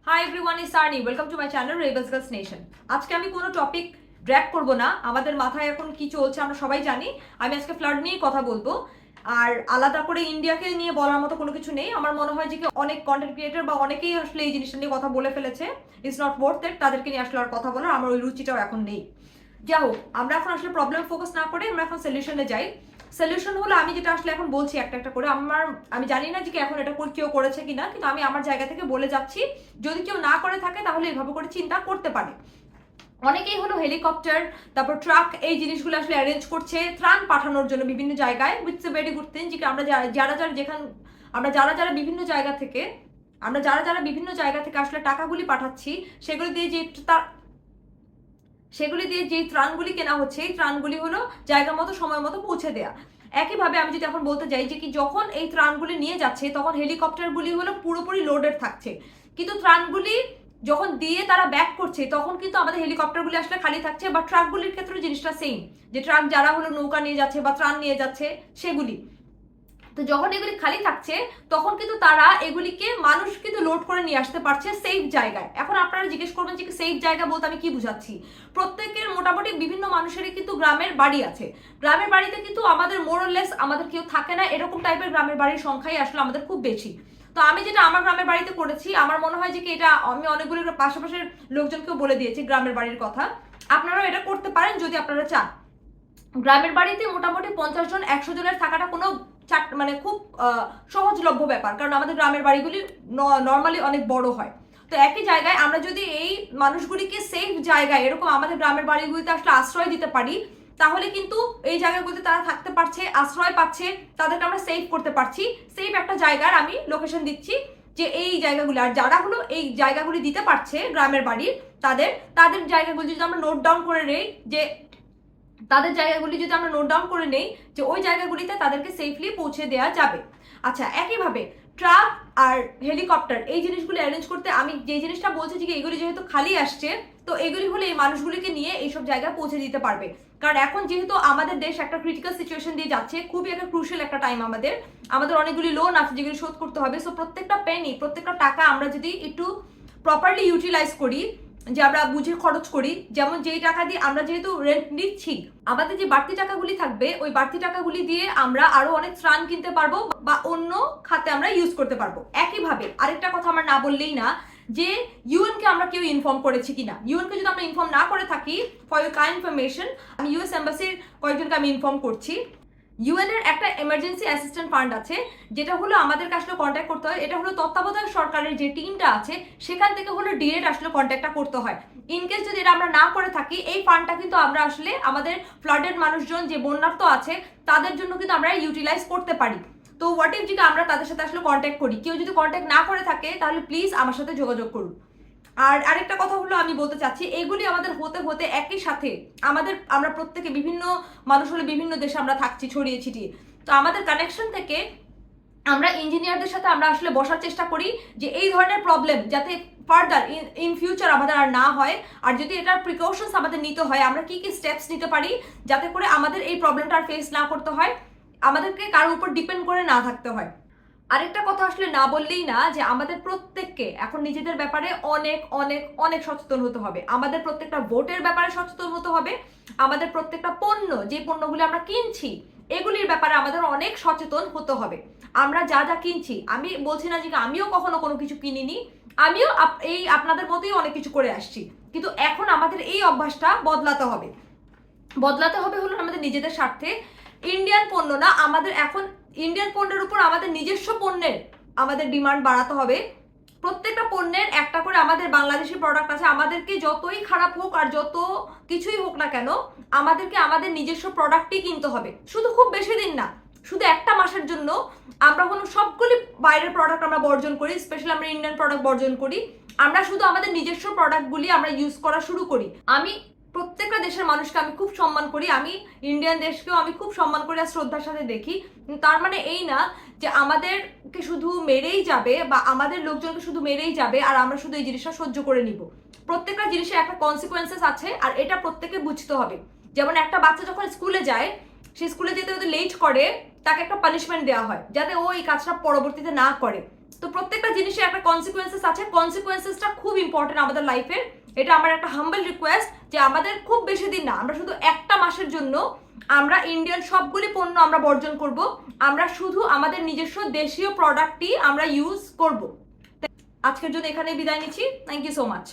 Hi everyone, is Sunny. Welcome to my channel rebels girls nation. আজকে আমি কোনো topic drag করব না, আমাদের মাথায় এখন কি চলছে আমরা সবাই জানি। আমি আজকে ফ্লাড নিয়েই কথা বলবো, আর আলাদা করে ইন্ডিয়াকে নিয়ে বলার মতো কোনো কিছু নেই। আমার মনে হয় যে কি অনেক কন্টেন্ট ক্রিয়েটর বা অনেকেই আসলে এই জিনিসটা নিয়ে কথা বলে ফেলেছে, ইটস নট ওয়ার্থ ইট তাদেরকে নিয়ে আসলে আর কথা বলার আমার ওই রুচিটাও এখন নেই। যা হোক, আমরা এখন আসলে প্রবলেম ফোকাস না করে আমরা এখন সলিউশনে যাই। সলিউশন হলো আমি যেটা আসলে এখন বলছি একটা একটা করে, আমি জানি না যে কি এখন এটা কেউ করেছে কিনা, কিন্তু আমি আমার জায়গা থেকে বলে যাচ্ছি। যদি কেউ না করে থাকে তাহলে এইভাবে করে চিন্তা করতে পারে। অনেকেই হলো হেলিকপ্টার, তারপর ট্রাক, এই জিনিসগুলো আসলে অ্যারেঞ্জ করছে ত্রাণ পাঠানোর জন্য বিভিন্ন জায়গায়, wits a very good thing. যে আমরা যারা বিভিন্ন জায়গা থেকে বিভিন্ন জায়গা থেকে আসলে টাকাগুলি পাঠাচ্ছি, সেগুলি দিয়ে যে ত্রাণগুলি কেনা হচ্ছে, এই ত্রাণগুলি হলো জায়গা মতো সময় মতো পৌঁছে দেয়া। একইভাবে আমি যদি এখন বলতে যাই যে কি যখন এই ত্রাণগুলি নিয়ে যাচ্ছে তখন হেলিকপ্টারগুলি হলো পুরোপুরি লোডেড থাকছে, কিন্তু ত্রাণগুলি যখন দিয়ে তারা ব্যাক করছে তখন কিন্তু আমাদের হেলিকপ্টারগুলি আসলে খালি থাকছে। বা ট্রাকগুলির ক্ষেত্রে জিনিসটা সেম, যে ট্রাক যারা হলো নৌকা নিয়ে যাচ্ছে বা ত্রাণ নিয়ে যাচ্ছে সেগুলি, তো যখন এগুলি খালি থাকছে তখন কিন্তু তারা এগুলিকে মানুষ কিন্তু লোড করে নিয়ে আসতে পারছে সেফ জায়গায়। এখন আপনারা জিজ্ঞেস করবেন যে সেফ জায়গা বলতে আমি কি বুঝাচ্ছি। প্রত্যেকের মোটামুটি বিভিন্ন মানুষেরই কিন্তু গ্রামের বাড়ি আছে, গ্রামের বাড়িতে কিন্তু আমাদের মোরলেস আমাদের কেউ থাকে না, এরকম টাইপের গ্রামের বাড়ির সংখ্যাই আসলে আমাদের খুব বেশি। তো আমি যেটা আমার গ্রামের বাড়িতে করেছি, আমার মনে হয় যে কি এটা আমি অনেকগুলো পাশাপাশের লোকজনকেও বলে দিয়েছি গ্রামের বাড়ির কথা। আপনারাও এটা করতে পারেন যদি আপনারা চান। গ্রামের বাড়িতে মোটামুটি 50 জন 100 জনের থাকাটা কোনো মানে খুব সহজলভ্য ব্যাপার, কারণ আমাদের গ্রামের বাড়িগুলি নর্মালি অনেক বড় হয়। তো একই জায়গায় আমরা যদি এই মানুষগুলিকে সেফ জায়গায় এরকম আমাদের গ্রামের বাড়িগুলিতে আসলে আশ্রয় দিতে পারি, তাহলে কিন্তু এই জায়গাগুলিতে তারা থাকতে পারছে, আশ্রয় পাচ্ছে, তাদেরকে আমরা সেভ করতে পারছি। সেফ একটা জায়গার আমি লোকেশন দিচ্ছি যে এই জায়গাগুলি, আর যারা হলো এই জায়গাগুলি দিতে পারছে গ্রামের বাড়ির, তাদের জায়গাগুলি যদি আমরা নোট ডাউন করে নেই যে ওই জায়গাগুলিতে তাদেরকে সেফলি পৌঁছে দেওয়া যাবে। আচ্ছা, একইভাবে ট্রাক আর হেলিকপ্টার এই জিনিসগুলি অ্যারেঞ্জ করতে আমি যে জিনিসটা বলছি যে এগুলি যেহেতু খালি আসছে, তো এগুলি হলে এই মানুষগুলিকে নিয়ে এইসব জায়গায় পৌঁছে দিতে পারবে। কারণ এখন যেহেতু আমাদের দেশ একটা ক্রিটিক্যাল সিচুয়েশন দিয়ে যাচ্ছে, খুবই একটা ক্রুশিয়াল একটা টাইম, আমাদের অনেকগুলি লোন আছে যেগুলি শোধ করতে হবে। সো প্রত্যেকটা পেনি, প্রত্যেকটা টাকা আমরা যদি একটু প্রপারলি ইউটিলাইজ করি, যে আমরা বুঝে খরচ করি, যেমন যেই টাকা দিয়ে আমরা যেহেতু রেন্ট নিচ্ছি, আমাদের যে বাড়তি টাকাগুলি থাকবে ওই বাড়তি টাকাগুলি দিয়ে আমরা আরো অনেক ত্রাণ কিনতে পারবো বা অন্য খাতে আমরা ইউজ করতে পারবো। একইভাবে আরেকটা কথা আমরা না বললেই না, যে ইউএন কে আমরা কেউ ইনফর্ম করেছি কিনা। ইউএন কে যদি আমরা ইনফর্ম না করে থাকি, ফর ইউর কাইন্ড ইনফরমেশন, আমি ইউএস এম্বাসির কয়েকজনকে আমি ইনফর্ম করছি। ইউএন এর একটা এমার্জেন্সি অ্যাসিস্ট্যান্ট ফান্ড আছে, যেটা হলো আমাদেরকে আসলে কন্ট্যাক্ট করতে হয়। এটা হলো তত্ত্বাবধায়ক সরকারের যে টিমটা আছে সেখান থেকে হলো ডিরেক্ট আসলে কন্ট্যাক্টটা করতে হয়। ইনকেস যদি এটা আমরা না করে থাকি, এই ফান্ডটা কিন্তু আমরা আসলে আমাদের ফ্লাডেড মানুষজন যে বন্যার্ত আছে তাদের জন্য কিন্তু আমরা ইউটিলাইজ করতে পারি। তো হোয়াট ইফ যদি আমরা তাদের সাথে আসলে কন্ট্যাক্ট করি, কেউ যদি কন্ট্যাক্ট না করে থাকে তাহলে প্লিজ আমার সাথে যোগাযোগ করুন। আর আরেকটা কথা হলো আমি বলতে চাচ্ছি, এগুলি আমাদের হতে হতে একই সাথে আমরা প্রত্যেকে বিভিন্ন মানুষ হলে বিভিন্ন দেশে আমরা থাকছি ছড়িয়ে ছিটিয়ে, তো আমাদের কানেকশন থেকে আমরা ইঞ্জিনিয়ারদের সাথে আমরা আসলে বসার চেষ্টা করি যে এই ধরনের প্রবলেম যাতে ফার্দার ইন ফিউচার আমাদের আর না হয়, আর যদি এটার প্রিকশনস আমাদের নিতে হয় আমরা কি কি স্টেপস নিতে পারি যাতে করে আমাদের এই প্রবলেমটা আর ফেস না করতে হয়, আমাদেরকে কারোর উপর ডিপেন্ড করে না থাকতে হয়। আরেকটা কথা আসলে না বললেই না, যে আমাদের প্রত্যেককে এখন নিজেদের ব্যাপারে অনেক অনেক অনেক সচেতন হতে হবে। আমাদের প্রত্যেকটা ভোটের ব্যাপারে সচেতন হতে হবে। আমাদের প্রত্যেকটা পণ্য, যে পণ্যগুলি আমরা কিনছি এগুলির ব্যাপারে আমাদের অনেক সচেতন হতে হবে। আমরা যা যা কিনছি, আমি বলছি না যে আমিও কখনো কোনো কিছু কিনিনি, আমিও এই আপনাদের মতোই অনেক কিছু করে আসছি, কিন্তু এখন আমাদের এই অভ্যাসটা বদলাতে হবে হলো আমাদের নিজেদের স্বার্থে। ইন্ডিয়ান পণ্য না, আমাদের এখন ইন্ডিয়ান পণ্যের উপর আমাদের নিজস্ব পণ্যের আমাদের ডিমান্ড বাড়াতে হবে। প্রত্যেকটা পণ্যের একটা করে আমাদের বাংলাদেশি প্রোডাক্ট আছে, আমাদেরকে যতই খারাপ হোক আর যত কিছুই হোক না কেন আমাদেরকে আমাদের নিজস্ব প্রোডাক্টই কিনতে হবে। শুধু খুব বেশি দিন না, শুধু একটা মাসের জন্য আমরা কোনো সবগুলি বাইরের প্রোডাক্ট আমরা বর্জন করি, স্পেশালি আমরা ইন্ডিয়ান প্রোডাক্ট বর্জন করি। আমরা শুধু আমাদের নিজস্ব প্রোডাক্টগুলি আমরা ইউজ করা শুরু করি। আমি প্রত্যেকটা দেশের মানুষকে আমি খুব সম্মান করি, আমি ইন্ডিয়ান দেশকেও আমি খুব সম্মান করি আর শ্রদ্ধার সাথে দেখি। তার মানে এই না যে আমাদেরকে শুধু মেরেই যাবে বা আমাদের লোকজনকে শুধু মেরেই যাবে আর আমরা শুধু এই জিনিসটা সহ্য করে নিব। প্রত্যেকটা জিনিসের একটা কনসিকুয়েন্সেস আছে, আর এটা প্রত্যেকে বুঝতে হবে। যেমন একটা বাচ্চা যখন স্কুলে যায়, সে স্কুলে যেতে যদি লেট করে তাকে একটা পানিশমেন্ট দেওয়া হয় যাতে ও এই কাজটা পরবর্তীতে না করে। তো প্রত্যেকটা জিনিসের একটা কনসিকুয়েন্সেস আছে, কনসিকুয়েন্সেসটা খুব ইম্পর্টেন্ট আমাদের লাইফের। এটা আমার একটা হাম্বল রিকোয়েস্ট যে আমাদের খুব বেশি দিন না, আমরা শুধু একটা মাসের জন্য আমরা ইন্ডিয়ান সবগুলি পণ্য আমরা বর্জন করব, আমরা শুধু আমাদের নিজস্ব দেশীয় প্রোডাক্টই আমরা ইউজ করব। আজকের জন্য এখানে বিদায় নিচ্ছি। Thank you so much.